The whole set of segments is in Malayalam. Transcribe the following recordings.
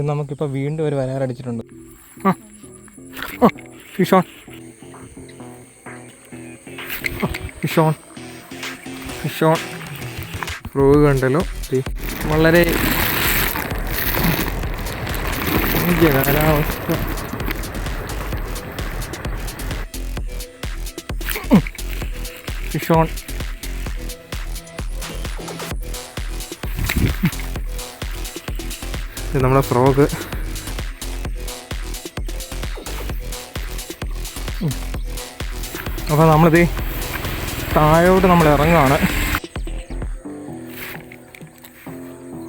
നമുക്കിപ്പോൾ വീണ്ടും ഒരു വരാറടിച്ചിട്ടുണ്ട്. Fish on, fish on, fish on. Frog കണ്ടല്ലോ. വളരെ കാലാവസ്ഥ. Fish on. ഇത് നമ്മുടെ ഫ്രോഗ്. അപ്പോൾ നമ്മളിത് താഴോട്ട് നമ്മൾ ഇറങ്ങുകയാണ്.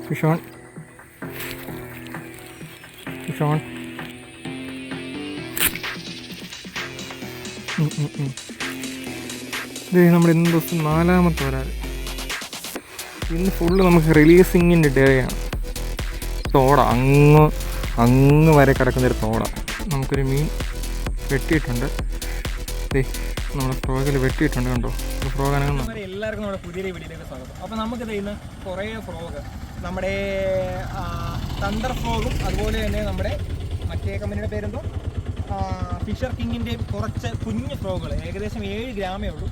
Fish on, fish on. ഇത് നമ്മുടെ ഇന്ന് ദിവസം 4ാമത്തെ വരാൽ. ഇന്ന് ഫുള്ള് നമുക്ക് റിലീസിങ്ങിൻ്റെ ഡേ ആണ്. തോട അങ്ങ് വരെ കിടക്കുന്നൊരു തോട. നമുക്കൊരു മീൻ വെട്ടിയിട്ടുണ്ട്. നമ്മുടെ ഫ്രോഗിൽ വെട്ടിയിട്ടുണ്ട്. കണ്ടോ ഫ്രോഗ് അനങ്ങുന്നു. എല്ലാവർക്കും നമ്മുടെ പുതിയ വീഡിയോയിലേക്ക് സ്വാഗതം. അപ്പോൾ നമുക്കിത് ഇന്ന് കുറേ ഫ്രോഗ്, നമ്മുടെ തണ്ടർ ഫ്രോഗും അതുപോലെ തന്നെ നമ്മുടെ മറ്റേ കമ്പനിയുടെ പേരെന്തോ ഫിഷർ കിങ്ങിൻ്റെ കുറച്ച് കുഞ്ഞു ഫ്രോഗുകൾ, ഏകദേശം 7 ഗ്രാമേ ഉള്ളൂ.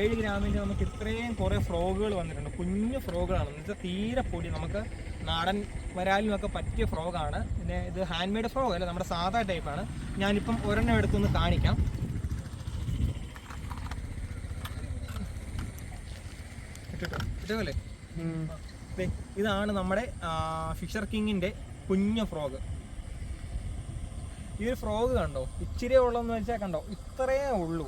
7 ഗ്രാമിൻ്റെ നമുക്ക് ഇത്രയും കുറേ ഫ്രോഗുകൾ വന്നിട്ടുണ്ട്. കുഞ്ഞു ഫ്രോഗുകളാണ്, എന്ന് വെച്ചാൽ തീരെ പൊടി, നമുക്ക് നാടൻ വരാലിനൊക്കെ പറ്റിയ ഫ്രോഗാണ്. പിന്നെ ഇത് ഹാൻഡ് മെയ്ഡ് ഫ്രോഗ് അല്ല, നമ്മുടെ സാധാ ടൈപ്പാണ്. ഞാനിപ്പം ഒരെണ്ണം എടുത്തൊന്ന് കാണിക്കാം. ഇതാണ് നമ്മുടെ ഫിഷർ കിങ്ങിൻ്റെ കുഞ്ഞു ഫ്രോഗ്. ഈ ഒരു ഫ്രോഗ് കണ്ടോ, ഇച്ചിരി ഉള്ളതെന്ന് വെച്ചാൽ കണ്ടോ, ഇത്രയേ ഉള്ളൂ.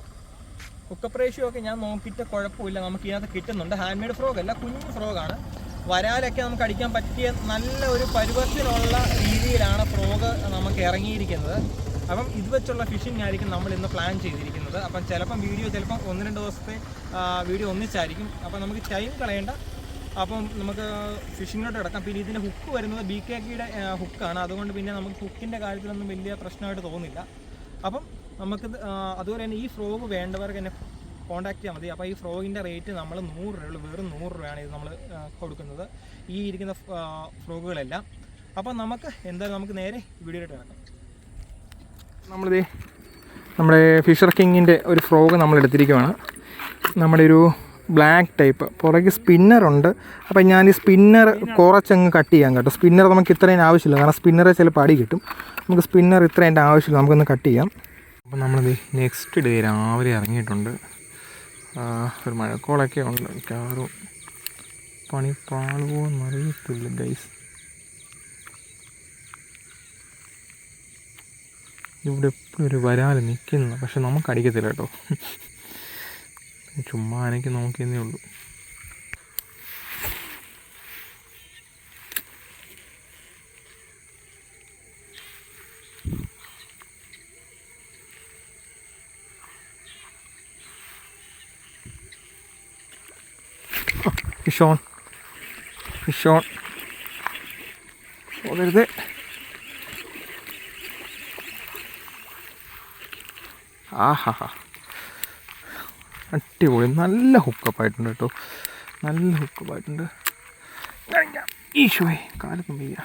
കുക്കപ്പ് റേഷ്യോ ഒക്കെ ഞാൻ നോക്കിയിട്ട് കുഴപ്പമില്ല, നമുക്ക് ഇതിനകത്ത് കിട്ടുന്നുണ്ട്. ഹാൻഡ് മെയ്ഡ് ഫ്രോഗ് അല്ല, കുഞ്ഞു ഫ്രോഗാണ്. വരാലൊക്കെ നമുക്ക് അടിക്കാൻ പറ്റിയ നല്ല ഒരു പരുവത്തിനുള്ള രീതിയിലാണ് ഫ്രോഗ് നമുക്ക് ഇറങ്ങിയിരിക്കുന്നത്. അപ്പം ഇത് വെച്ചുള്ള ഫിഷിംഗ് ആയിരിക്കും നമ്മൾ ഇന്ന് പ്ലാൻ ചെയ്തിരിക്കുന്നത്. അപ്പം ചിലപ്പം 1-2 ദിവസത്തെ വീഡിയോ ഒന്നിച്ചായിരിക്കും. അപ്പം നമുക്ക് ടൈം കളയേണ്ട. അപ്പം നമുക്ക് ഫിഷിങ്ങിലോട്ട് കിടക്കാം. പിന്നെ ഇതിൻ്റെ ഹുക്ക് വരുന്നത് BKKയുടെ ഹുക്കാണ്. അതുകൊണ്ട് പിന്നെ നമുക്ക് ഹുക്കിൻ്റെ കാര്യത്തിലൊന്നും വലിയ പ്രശ്നമായിട്ട് തോന്നില്ല. അപ്പം നമുക്ക് അതുപോലെ തന്നെ ഈ ഫ്രോഗ് വേണ്ടവർക്ക് എന്നെ കോൺടാക്ട് ചെയ്യാൻ മതി. അപ്പോൾ ഈ ഫ്രോഗിൻ്റെ റേറ്റ് നമ്മൾ 100 രൂപയുള്ളൂ, വെറും 100 രൂപയാണ് ഇത് നമ്മൾ കൊടുക്കുന്നത്, ഈ ഇരിക്കുന്ന ഫ്രോഗുകളെല്ലാം. അപ്പം നമുക്ക് എന്തായാലും നമുക്ക് നേരെ വീഡിയോയിലോട്ട് കിടക്കാം. നമ്മുടെ ഫിഷർ കിങ്ങിൻ്റെ ഒരു ഫ്രോഗ് നമ്മൾ എടുത്തിരിക്കുകയാണ്. നമ്മുടെ ഒരു ബ്ലാക്ക് ടൈപ്പ്. പുറകെ സ്പിന്നറുണ്ട്. അപ്പം ഞാൻ ഈ സ്പിന്നർ കുറച്ചങ്ങ് കട്ട് ചെയ്യാം കേട്ടോ. സ്പിന്നർ നമുക്ക് ഇത്രയും ആവശ്യമില്ല, കാരണം സ്പിന്നറെ ചിലപ്പോൾ അടി കിട്ടും. നമുക്ക് സ്പിന്നർ ഇത്രയും ആവശ്യമില്ല, നമുക്കൊന്ന് കട്ട് ചെയ്യാം. അപ്പം നമ്മളിത് നെക്സ്റ്റ് ഡേ രാവിലെ ഇറങ്ങിയിട്ടുണ്ട്. ഒരു മഴക്കോളൊക്കെ ഉണ്ട്. കാറും പണി പാളുവോന്ന് അറിയത്തില്ല ഗൈസ്. ഇവിടെ എപ്പോഴും ഒരു വരാൽ നിൽക്കുന്നു, പക്ഷെ നമുക്ക് അടിക്കത്തില്ല കേട്ടോ. ചുമ്മാ എനിക്ക് നോക്കിയെന്നേ ഉള്ളൂ. Fish on, fish on. പോകരുത്. ആഹാ, അടിപൊളി. നല്ല ഹുക്കപ്പായിട്ടുണ്ട് കേട്ടോ, നല്ല ഹുക്കപ്പായിട്ടുണ്ട്. ഈശോയെ കാലത്തും വയ്യ.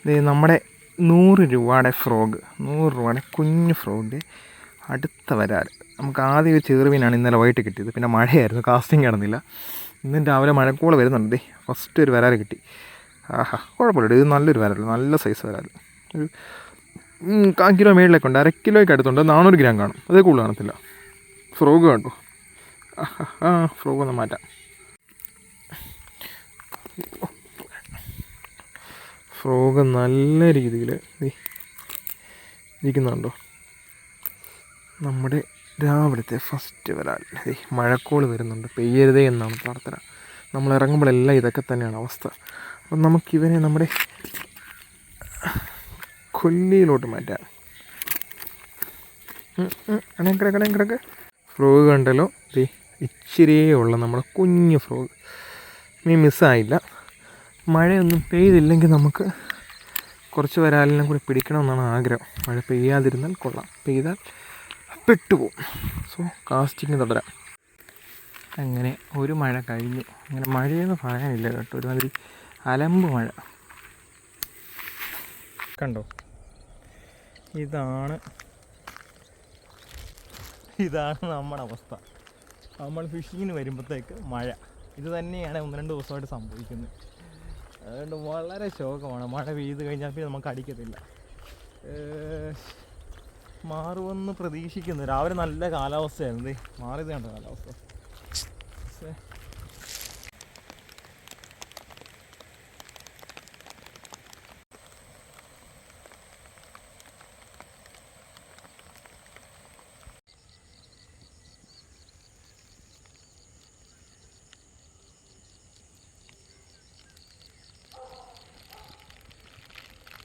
ഇത് നമ്മുടെ 100 രൂപയുടെ ഫ്രോഗ്, 100 രൂപയുടെ കുഞ്ഞു ഫ്രോഗിൻ്റെ അടുത്ത വരാൽ. നമുക്ക് ആദ്യം ഒരു ചെറുമീനാണ് ഇന്നലെ വൈകിട്ട് കിട്ടിയത്. പിന്നെ മഴയായിരുന്നു, കാസ്റ്റിംഗ് കിടന്നില്ല. ഇന്നും രാവിലെ മഴക്കോള വരുന്നുണ്ട്. ഫസ്റ്റ് ഒരു വരാൽ കിട്ടി. ആഹാ, കുഴപ്പമില്ല. ഇത് നല്ലൊരു വരാൽ, നല്ല സൈസ് വരാൽ. ഒരു 1 കിലോ മേളിലേക്ക് ഉണ്ട്, 1/2 കിലോയ്ക്ക് അടുത്തുണ്ട്. 400 ഗ്രാം കാണും, അതേ കൂടുതൽ കാണത്തില്ല. ഫ്രോഗ് കണ്ടു. ഫ്രോഗ് ഒന്ന് മാറ്റാം. ഫ്രോഗ് നല്ല രീതിയിൽ ഇരിക്കുന്നുണ്ടോ. നമ്മുടെ രാവിലത്തെ ഫസ്റ്റ് വരാൽ. മഴക്കോൾ വരുന്നുണ്ട്, പെയ്യരുതേ എന്നാണ് പ്രാർത്ഥന. നമ്മൾ ഇറങ്ങുമ്പോഴെല്ലാം ഇതൊക്കെ തന്നെയാണ് അവസ്ഥ. അപ്പം നമുക്കിവനെ നമ്മുടെ കൊല്ലിയിലോട്ട് മാറ്റാം. കിടക്ക്. ഫ്രോഗ് കണ്ടല്ലോ. ഇച്ചിരിയേ ഉള്ള നമ്മുടെ കുഞ്ഞു ഫ്രോഗ്. മീൻ മിസ്സായില്ല. മഴയൊന്നും പെയ്തില്ലെങ്കിൽ നമുക്ക് കുറച്ച് വരാലിനും കൂടി പിടിക്കണമെന്നാണ് ആഗ്രഹം. മഴ പെയ്യാതിരുന്നാൽ കൊള്ളാം, പെയ്താൽ പെട്ടുപോകും. സോ കാസ്റ്റിങ് തുടരാം. അങ്ങനെ ഒരു മഴ കഴിഞ്ഞു. അങ്ങനെ മഴയെന്ന് പറയാനില്ല കേട്ടോ, ഒരുമാതിരി അലമ്പ് മഴ. കണ്ടോ, ഇതാണ് നമ്മുടെ അവസ്ഥ. നമ്മൾ ഫിഷിങ്ങിന് വരുമ്പോഴത്തേക്ക് മഴ, ഇത് തന്നെയാണ് 1-2 ദിവസമായിട്ട് സംഭവിക്കുന്നത്. അതുകൊണ്ട് വളരെ ശോകമാണ്. മഴ പെയ്ത് കഴിഞ്ഞാൽ പിന്നെ നമുക്ക് അടിക്കത്തില്ല. മാറുമെന്ന് പ്രതീക്ഷിക്കുന്നു. രാവിലെ നല്ല കാലാവസ്ഥയായിരുന്നു, മാറിയത് കണ്ട കാലാവസ്ഥ.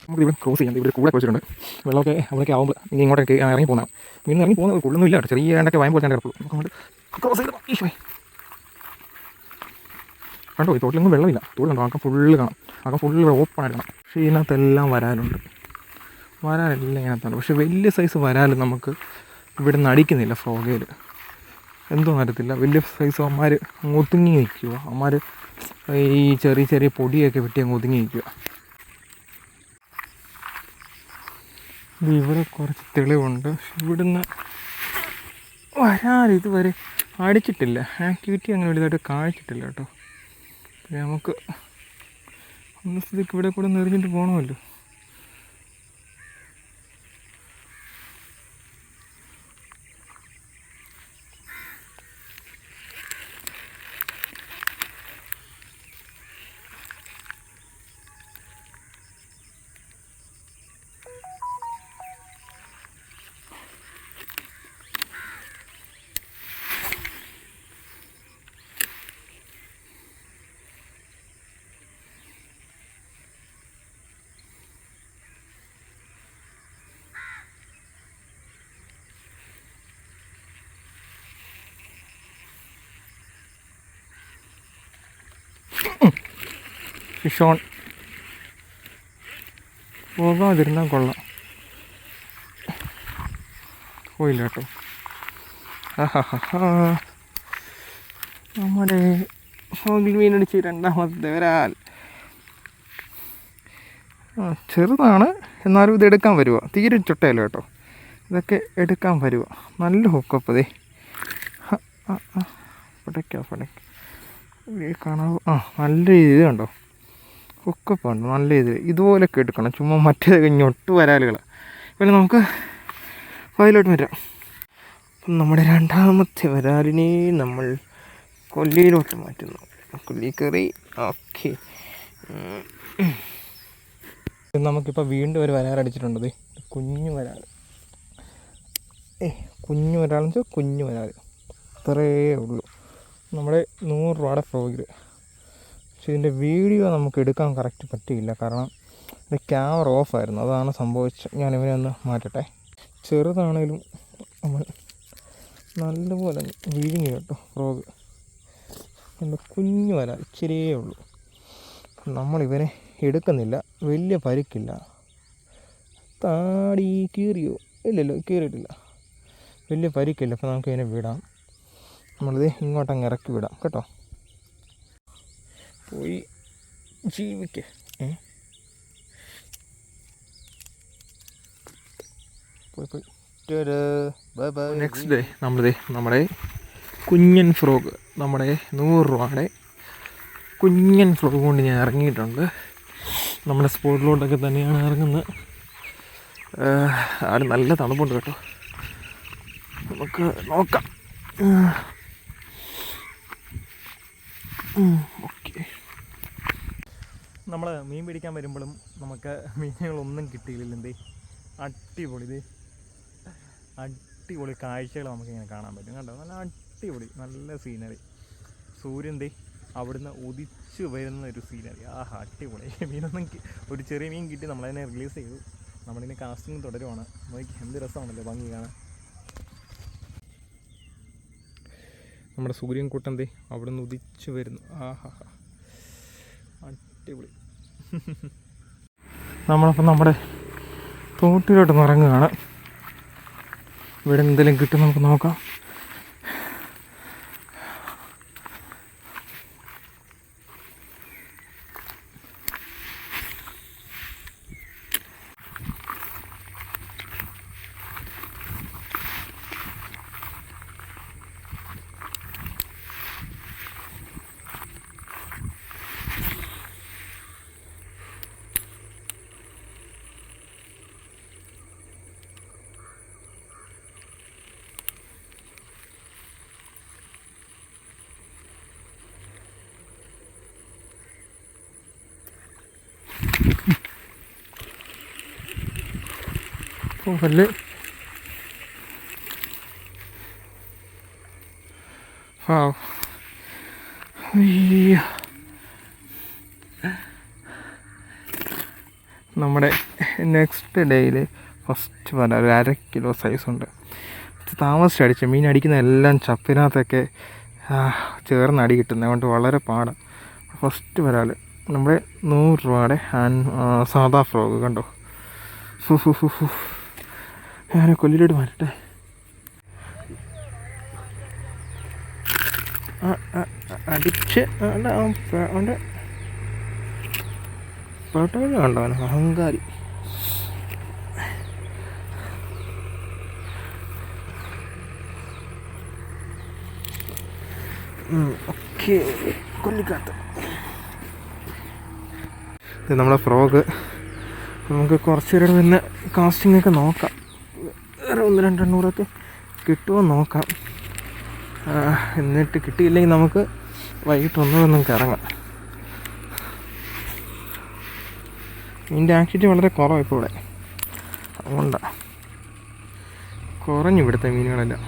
നമുക്ക് ഇവിടെ ക്രോസ് ചെയ്യാം. ഇവിടെ കൂടെ വെച്ചിട്ടുണ്ട്. വെള്ളമൊക്കെ അവിടേക്ക് ആകുമ്പോൾ ഇനി ഇങ്ങോട്ടൊക്കെ ഇറങ്ങി പോകുന്നതാണ്. മീൻ ഇറങ്ങി പോകുന്നത് കൊള്ളൊന്നും ഇല്ല കേട്ടോ. ചെറിയ രണ്ടൊക്കെ വായുമ്പോൾ തന്നെ കിടക്കുള്ളൂ. നമുക്ക് അങ്ങോട്ട് ക്രോസ് ചെയ്ത് ഈശോയെ കണ്ടോ, ഈ തോട്ടിലൊന്നും വെള്ളമില്ല. തോട്ടിലുണ്ടോ ആക്കം ഫുള്ള് കാണാം. ആക്കം ഫുള്ള് ഇവിടെ ഓപ്പൺ ആയിട്ട് കാണാം. പക്ഷേ ഇതിനകത്തെല്ലാം വരാലുണ്ട്. വരാലെല്ലാം ഇതിനകത്തുണ്ട്. പക്ഷേ വലിയ സൈസ് വരാൽ നമുക്ക് ഇവിടെ നിന്ന് അടിക്കുന്നില്ല. ഫ്രോഗയിൽ എന്തോ അറിയത്തില്ല. വലിയ സൈസ് അമ്മമാർ ഒതുങ്ങി നിൽക്കുക. അമ്മമാർ ഈ ചെറിയ ചെറിയ പൊടിയൊക്കെ വെട്ടി അങ്ങ് ഒതുങ്ങി നിൽക്കുക. ഇവിടെ കുറച്ച് തെളിവുണ്ട്. ഇവിടുന്ന് വരാൽ ഇതുവരെ അടിച്ചിട്ടില്ല. ആക്ടിവിറ്റി അങ്ങനെ വലുതായിട്ട് കാണിച്ചിട്ടില്ല കേട്ടോ. പിന്നെ നമുക്ക് ഒന്ന സ്ഥിതിക്ക് ഇവിടെ കൂടെ നിറഞ്ഞിട്ട് പോകണമല്ലോ. Fish on. പോകാതിരുന്നാൽ കൊള്ളാം. പോയില്ല കേട്ടോ. നമ്മുടെ ഫോഗിൽ മീനടിച്ച് രണ്ടാമത്തെ വരാൽ. ചെറുതാണ്, എന്നാലും ഇത് എടുക്കാൻ വരുക. തീരെ ചുട്ടയല്ല കേട്ടോ. ഇതൊക്കെ എടുക്കാൻ വരുക. നല്ല ഹുക്കപ്പ് ദേ. പടയ്ക്ക കാണാവോ? നല്ല ഇത് കണ്ടോ, ഹുക്കപ്പുണ്ട് നല്ല ഇത്. ഇതുപോലൊക്കെ എടുക്കണം. ചുമ്മാ മറ്റേ ഞൊട്ട് വരാലുകൾ. പിന്നെ നമുക്ക് വയലോട്ട് വരാം. അപ്പം നമ്മുടെ രണ്ടാമത്തെ വരാലിനെ നമ്മൾ കൊല്ലിയിലോട്ട് മാറ്റുന്നു. കൊല്ലി കറി. ഓക്കെ, നമുക്കിപ്പോൾ വീണ്ടും ഒരു വരാലടിച്ചിട്ടുണ്ട്. കുഞ്ഞു വരാൽ. കുഞ്ഞു വരാലെന്ന് വെച്ചാൽ കുഞ്ഞു വരാൽ. ഇത്രയേ ഉള്ളൂ. നമ്മുടെ 100 രൂപയുടെ ഫ്രോഗിൽ. പക്ഷേ ഇതിൻ്റെ വീഡിയോ നമുക്ക് എടുക്കാൻ കറക്റ്റ് പറ്റിയില്ല, കാരണം എൻ്റെ ക്യാമറ ഓഫായിരുന്നു. അതാണ് സംഭവിച്ചത്. ഞാൻ ഇവനെ ഒന്ന് മാറ്റട്ടെ. ചെറുതാണേലും നമ്മൾ നല്ലപോലെ വിഴുങ്ങി കേട്ടോ ഫ്രോഗ്. എൻ്റെ കുഞ്ഞു വരാൽ ഇച്ചിരിയേ ഉള്ളൂ. നമ്മളിവനെ എടുക്കുന്നില്ല. വലിയ പരിക്കില്ല. താടി കീറിയോ? ഇല്ലല്ലോ, കീറിയിട്ടില്ല. വലിയ പരിക്കില്ല. അപ്പോൾ നമുക്ക് ഇതിനെ വിടാം. നമ്മളിത് ഇങ്ങോട്ടങ്ങ് ഇറക്കി വിടാം കേട്ടോ. പോയി ജീവിക്ക്. പോയി. നെക്സ്റ്റ് ഡേ നമ്മുടെ കുഞ്ഞൻ ഫ്രോഗ്, നമ്മുടെ 100 രൂപയുടെ കുഞ്ഞൻ ഫ്രോഗ് കൊണ്ട് ഞാൻ ഇറങ്ങിയിട്ടുണ്ട്. നമ്മുടെ സ്പോട്ടിലോട്ടൊക്കെ തന്നെയാണ് ഇറങ്ങുന്നത്. ആരും നല്ല തണുപ്പുണ്ട് കേട്ടോ. നമുക്ക് നോക്കാം. ഓക്കെ, നമ്മൾ മീൻ പിടിക്കാൻ വരുമ്പോഴും നമുക്ക് മീനുകളൊന്നും കിട്ടിയില്ല. എന്തേ അടിപൊളി കാഴ്ചകൾ നമുക്കിങ്ങനെ കാണാൻ പറ്റും കേട്ടോ. നല്ല അടിപൊളി നല്ല സീനറി. സൂര്യൻ അവിടുന്ന് ഉദിച്ച് വരുന്ന ഒരു സീനറി. ആഹാ, അടിപൊളി. മീനൊന്നും ഒരു ചെറിയ മീൻ കിട്ടി. നമ്മളതിനെ റിലീസ് ചെയ്തു. നമ്മളിതിന് കാസ്റ്റിംഗ് തുടരുവാണ്. നോക്കി എന്ത് രസമാണല്ലോ ഭംഗി കാണാൻ. നമ്മുടെ സൂര്യൻ കൂട്ടം അവിടെ നിന്ന് ഉദിച്ച് വരുന്നു. ആഹാ, അടിപൊളി. നമ്മളപ്പോൾ നമ്മുടെ തോട്ടിലോട്ട് ഇറങ്ങുകയാണ്. ഇവിടെ എന്തെങ്കിലും കിട്ടും നമുക്ക് നോക്കാം. വല്ല് നമ്മുടെ നെക്സ്റ്റ് ഡേയിൽ ഫസ്റ്റ് വല ഒരു 1/2 കിലോ സൈസുണ്ട്. താമസിച്ചടിച്ച മീൻ അടിക്കുന്ന എല്ലാം ചപ്പിനകത്തൊക്കെ ചേർന്ന് അടി കിട്ടുന്നത് കൊണ്ട് വളരെ പാടാണ്. ഫസ്റ്റ് വരാൽ നമ്മുടെ 100 രൂപയുടെ സാദാ ഫ്രോഗ് കണ്ടോ. ഞാൻ കൊല്ലിലോട്ട് മാറ്റട്ടെ. അടിച്ച് അവൻ്റെ പെട്ടവന് കണ്ടോ, അവൻ അഹങ്കാരി. ഓക്കെ, കൊല്ലിക്കാത്ത ഇത് നമ്മളെ ഫ്രോഗ്. നമുക്ക് കുറച്ച് നേരം പിന്നെ കാസ്റ്റിങ്ങൊക്കെ നോക്കാം. വേറെ 1-2 എണ്ണൂറൊക്കെ കിട്ടുമോ നോക്കാം. എന്നിട്ട് കിട്ടിയില്ലെങ്കിൽ നമുക്ക് വൈകിട്ട് നമുക്ക് ഇറങ്ങാം. ഇതിൻ്റെ ആക്ടിവിറ്റി വളരെ കുറവാണ് ഇപ്പോൾ ഇവിടെ, അതുകൊണ്ടാണ് കുറഞ്ഞു ഇവിടുത്തെ മീനുകളെല്ലാം.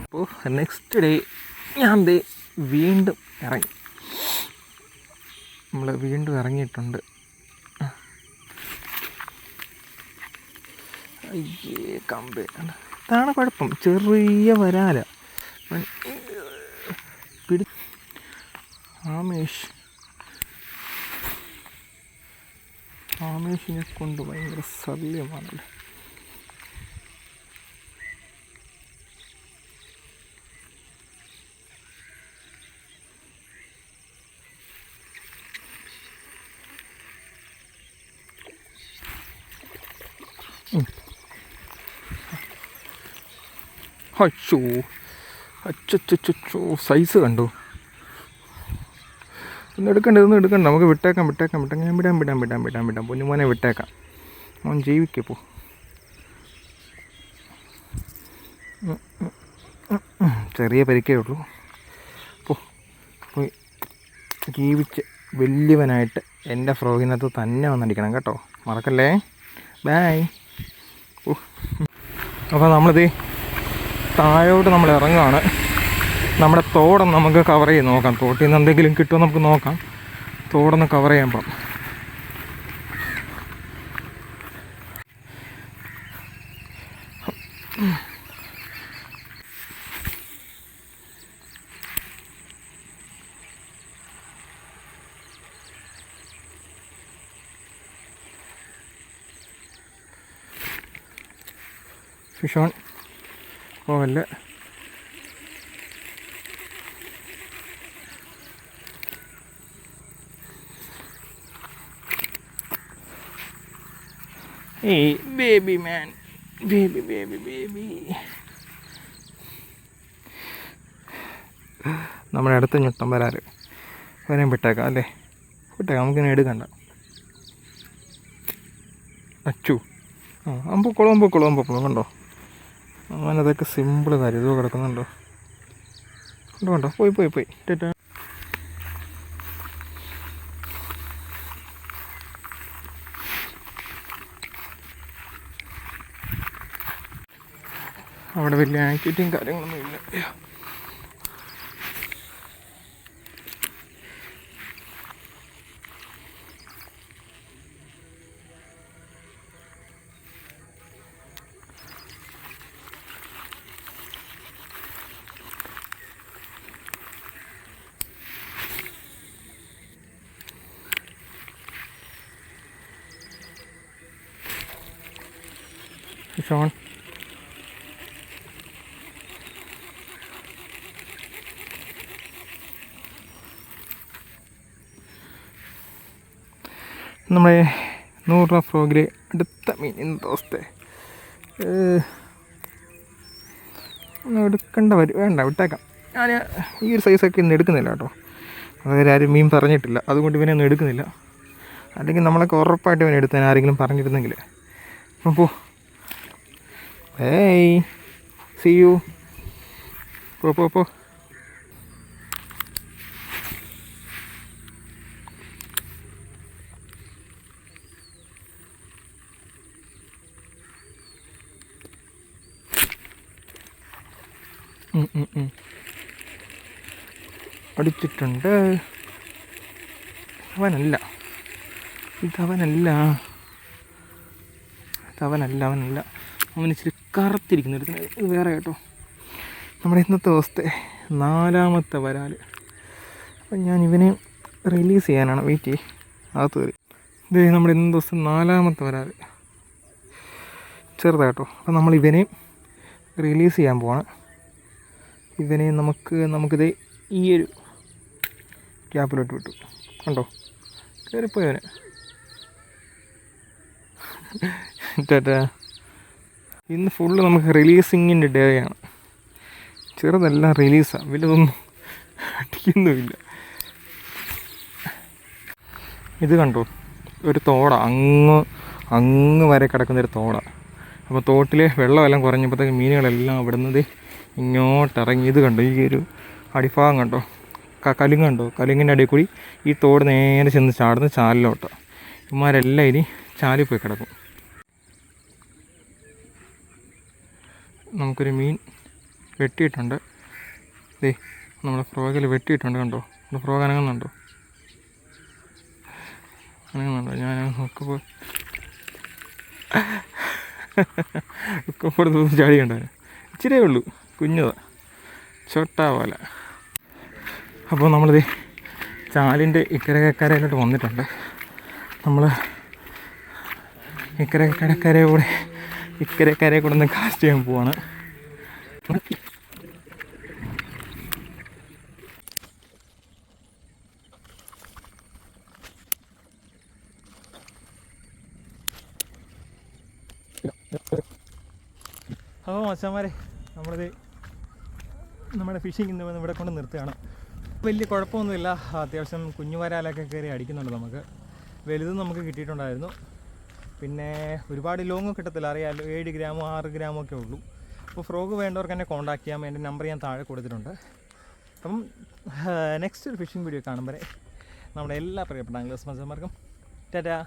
അപ്പോൾ നെക്സ്റ്റ് ഡേ ഞാൻ വീണ്ടും ഇറങ്ങി. നമ്മൾ വീണ്ടും ഇറങ്ങിയിട്ടുണ്ട്. അയ്യേ കമ്പ് ഇതാണ് കുഴപ്പം, ചെറിയ വരാല പിടി. ആമേഷിനെ കൊണ്ട് ഭയങ്കര ശല്യമാണല്ലോ. അച്ചോ അച്ചോ സൈസ് കണ്ടു. ഒന്നും എടുക്കണ്ട നമുക്ക് വിട്ടേക്കാം. ഞാൻ വിടാം പൊന്നുമോനെ വിട്ടേക്കാം. മോൻ ജീവിക്കപ്പോ. ചെറിയ പരിക്കേ ഉള്ളൂ. പോയി ജീവിച്ച് വലിയവനായിട്ട് എൻ്റെ ഫ്രോഗിനകത്ത് തന്നെ വന്നടിക്കണം കേട്ടോ, മറക്കല്ലേ. ബായ്. അപ്പോൾ നമ്മളിത് താഴോട്ട് നമ്മൾ ഇറങ്ങുകയാണ്. നമ്മുടെ തോടൊന്ന് നമുക്ക് കവർ ചെയ്ത് നോക്കാം. തോട്ടിൽ നിന്ന് എന്തെങ്കിലും കിട്ടുമോ നമുക്ക് നോക്കാം. തോടൊന്ന് കവർ ചെയ്യുമ്പം ഫിഷ് ഓൺ പോവല്ലേ. ഏയ് ബേബി മാൻ, ബേബി. നമ്മുടെ അടുത്ത് ഞുട്ടം വരാറ് വരാൻ വിട്ടേക്കാം അല്ലേ, വിട്ടേക്കാം. നമുക്കിനി എടുക്കണ്ട. അച്ചു അമ്പൊക്കോളം കണ്ടോ. അങ്ങനതൊക്കെ സിമ്പിൾ കാര്യം. ഇത് കിടക്കുന്നുണ്ടോ, കണ്ടോ. പോയി ടാറ്റാ. അവിടെ വലിയ ആക്ടിവിറ്റിയും കാര്യങ്ങളൊന്നും ഇല്ല. ഷോൺ നമ്മുടെ 100 രൂപ ഫ്രോഗിൽ അടുത്ത മീൻ ഇന്ന് ദിവസത്തെ എടുക്കേണ്ട വരും. വേണ്ട വിട്ടേക്കാം. ഞാൻ ഈ ഒരു സൈസൊക്കെ ഇന്ന് എടുക്കുന്നില്ല കേട്ടോ. അതായത് ആരും മീൻ പറഞ്ഞിട്ടില്ല, അതുകൊണ്ട് ഇവനെ ഒന്നും എടുക്കുന്നില്ല. അല്ലെങ്കിൽ നമ്മളൊക്കെ ഉറപ്പായിട്ട് ഇവനെ എടുത്താൽ ആരെങ്കിലും പറഞ്ഞിരുന്നെങ്കിൽ. അപ്പോൾ ഏയ് സീ യു. പോ. അടിച്ചിട്ടുണ്ട്. അവനല്ല അവൻ ഇച്ചിരി കറുത്തിരിക്കുന്ന ഒരു ഇത് വേറെ കേട്ടോ. നമ്മുടെ ഇന്നത്തെ ദിവസത്തെ 4ാമത്തെ വരാൽ. അപ്പം ഞാൻ ഇവനെ റിലീസ് ചെയ്യാനാണ്. വെയിറ്റ് ചെയ്യ്, അകത്ത് കയറി. ഇത് നമ്മുടെ ഇന്നത്തെ ദിവസം 4ാമത്തെ വരാൽ, ചെറുതാട്ടോ. അപ്പം നമ്മൾ ഇവനെ റിലീസ് ചെയ്യാൻ പോവാണ്. ഇവനെ നമുക്കിത് ഈ ഒരു ക്യാപ്പിലോട്ട് വിട്ടു. കണ്ടോ, കയറിപ്പോയവന്. ടാറ്റാ. ഇന്ന് ഫുള്ള് നമുക്ക് റിലീസിങ്ങിൻ്റെ ഡേ ആണ്. ചെറുതെല്ലാം റിലീസാണ്, വലുതൊന്നും അടിക്കുന്നുമില്ല. ഇത് കണ്ടോ, ഒരു തോടാണ്, അങ്ങ് വരെ കിടക്കുന്നൊരു തോടാണ്. അപ്പോൾ തോട്ടിൽ വെള്ളമെല്ലാം കുറഞ്ഞപ്പോഴത്തേക്ക് മീനുകളെല്ലാം ഇവിടുന്നത് ഇങ്ങോട്ടിറങ്ങി. ഇത് കണ്ടോ, ഈ ഒരു അടിഭാഗം കണ്ടോ, കലുങ്ങുണ്ടോ, കലുങ്ങിൻ്റെ അടിയിൽ കൂടി ഈ തോട് നേരെ ചെന്ന് ചാടുന്ന ചാലിലോട്ട്. ഇവന്മാരെല്ലാം ഇനി ചാലിൽ പോയി കിടക്കും. നമുക്കൊരു മീൻ വെട്ടിയിട്ടുണ്ട്. ദേ നമ്മുടെ ഫ്രോഗിൽ വെട്ടിയിട്ടുണ്ട്. കണ്ടോ, നമ്മുടെ ഫ്രോഗ് അനങ്ങുന്നുണ്ടോ? ഞാൻ നോക്കുമ്പോൾ ചാടി കണ്ടായിരുന്നു. ഇച്ചിരിയേ ഉള്ളൂ, കുഞ്ഞതാ, ചോട്ടാ പോലെ. അപ്പോൾ നമ്മളിത് ചാലിൻ്റെ ഇക്കരക്കരയിലോട്ട് വന്നിട്ടുണ്ട്. നമ്മൾ ഇക്കരക്കരയിൽ കൂടെ ഒന്ന് കാസ്റ്റ് ചെയ്യാൻ പോവാണ്. അപ്പോൾ മച്ചാന്മാരെ, നമ്മുടെ ഫിഷിങ് ഇന്ന് ഇവിടെ കൊണ്ട് നിർത്തുകയാണ്. വലിയ കുഴപ്പമൊന്നുമില്ല. അത്യാവശ്യം കുഞ്ഞു വരാലൊക്കെ കയറി അടിക്കുന്നുണ്ട്. നമുക്ക് വലുതും നമുക്ക് കിട്ടിയിട്ടുണ്ടായിരുന്നു. പിന്നെ ഒരുപാട് ലോങ്ങും കിട്ടത്തില്ല, അറിയാമല്ലോ, 7 ഗ്രാമോ 6 ഗ്രാമോ ഒക്കെ ഉള്ളൂ. അപ്പോൾ ഫ്രോഗ് വേണ്ടവർക്ക് എന്നെ കോൺടാക്ട് ചെയ്യാം. എൻ്റെ നമ്പർ ഞാൻ താഴെ കൊടുത്തിട്ടുണ്ട്. അപ്പം നെക്സ്റ്റ് ഒരു ഫിഷിംഗ് വീഡിയോ കാണുമ്പോൾ നമ്മുടെ എല്ലാ പ്രിയപ്പെട്ട ആംഗ്ലേഴ്സ് മച്ചാന്മാർക്കും ടാറ്റാ.